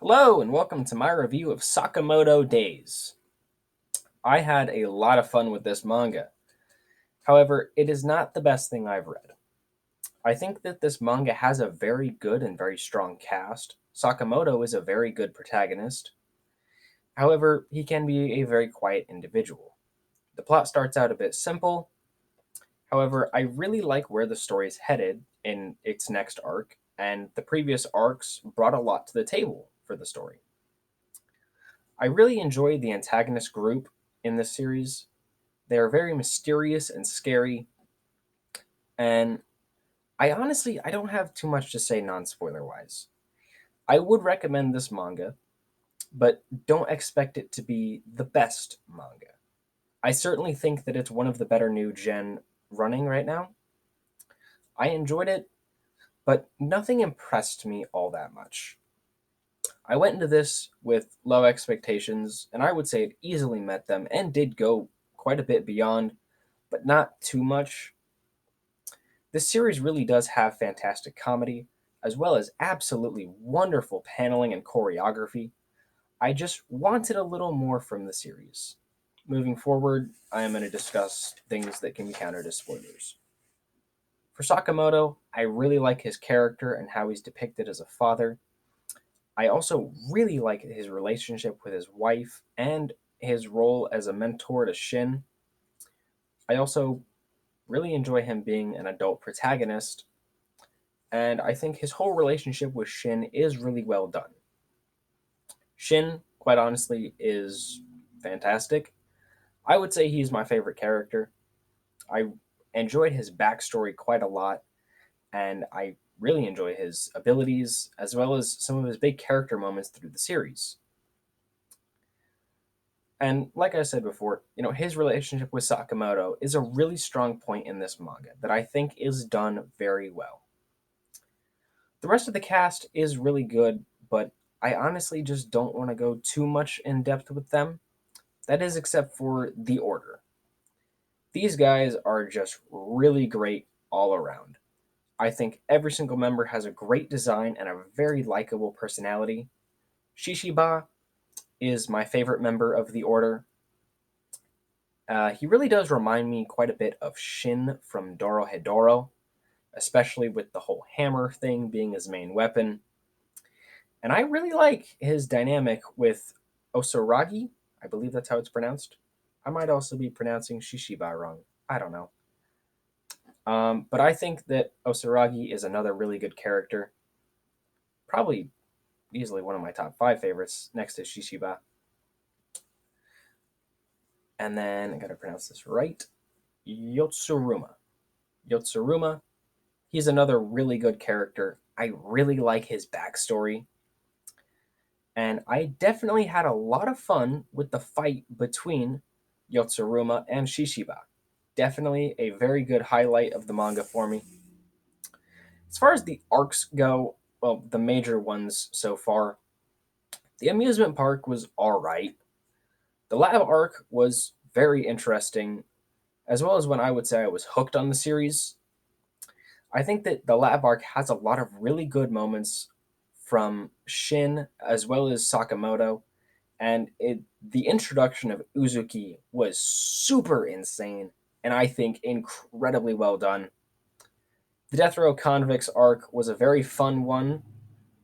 Hello, and welcome to my review of Sakamoto Days. I had a lot of fun with this manga. However, it is not the best thing I've read. I think that this manga has a very good and very strong cast. Sakamoto is a very good protagonist. However, he can be a very quiet individual. The plot starts out a bit simple. However, I really like where the story is headed in its next arc, and the previous arcs brought a lot to the table for the story. I really enjoyed the antagonist group in this series. They are very mysterious and scary, and I don't have too much to say non-spoiler wise. I would recommend this manga, but don't expect it to be the best manga. I certainly think that it's one of the better new gen running right now. I enjoyed it, but nothing impressed me all that much. I went into this with low expectations, and I would say it easily met them and did go quite a bit beyond, but not too much. This series really does have fantastic comedy, as well as absolutely wonderful paneling and choreography. I just wanted a little more from the series. Moving forward, I am going to discuss things that can be counted as spoilers. For Sakamoto, I really like his character and how he's depicted as a father. I also really like his relationship with his wife and his role as a mentor to Shin. I also really enjoy him being an adult protagonist, and I think his whole relationship with Shin is really well done. Shin, quite honestly, is fantastic. I would say he's my favorite character. I enjoyed his backstory quite a lot, and I really enjoy his abilities as well as some of his big character moments through the series. And like I said before, his relationship with Sakamoto is a really strong point in this manga that I think is done very well. The rest of the cast is really good, but I honestly just don't want to go too much in depth with them. That is, except for the Order. These guys are just really great all around. I think every single member has a great design and a very likable personality. Shishiba is my favorite member of the Order. He really does remind me quite a bit of Shin from Dorohedoro, especially with the whole hammer thing being his main weapon. And I really like his dynamic with Osoragi. I believe that's how it's pronounced. I might also be pronouncing Shishiba wrong. I don't know. But I think that Osoragi is another really good character. Probably easily one of my top five favorites next to Shishiba. And then I gotta pronounce this right. Yotsuruma. Yotsuruma, he's another really good character. I really like his backstory. And I definitely had a lot of fun with the fight between Yotsuruma and Shishiba. Definitely a very good highlight of the manga for me. As far as the arcs go, well, the major ones so far, the amusement park was alright. The lab arc was very interesting, as well as when I would say I was hooked on the series. I think that the lab arc has a lot of really good moments from Shin as well as Sakamoto, and the introduction of Uzuki was super insane and I think incredibly well done. The Death Row Convicts arc was a very fun one.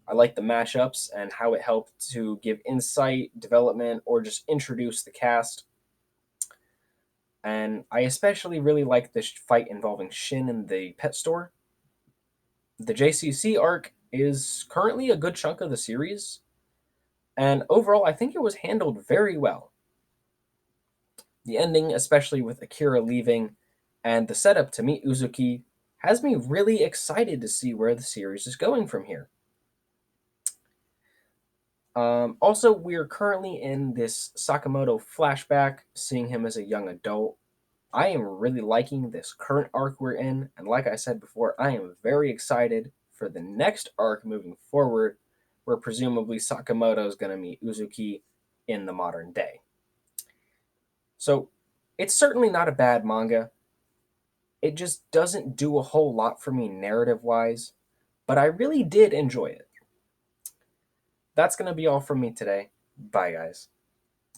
I like the mashups and how it helped to give insight, development, or just introduce the cast. And I especially really like this fight involving Shin in the pet store. The JCC arc is currently a good chunk of the series, and overall, I think it was handled very well. The ending, especially with Akira leaving and the setup to meet Uzuki, has me really excited to see where the series is going from here. Also, we are currently in this Sakamoto flashback, seeing him as a young adult. I am really liking this current arc we're in, and like I said before, I am very excited for the next arc moving forward, where presumably Sakamoto is going to meet Uzuki in the modern day. So, it's certainly not a bad manga. It just doesn't do a whole lot for me narrative wise, but I really did enjoy it. that's going to be all from me today. Bye, guys.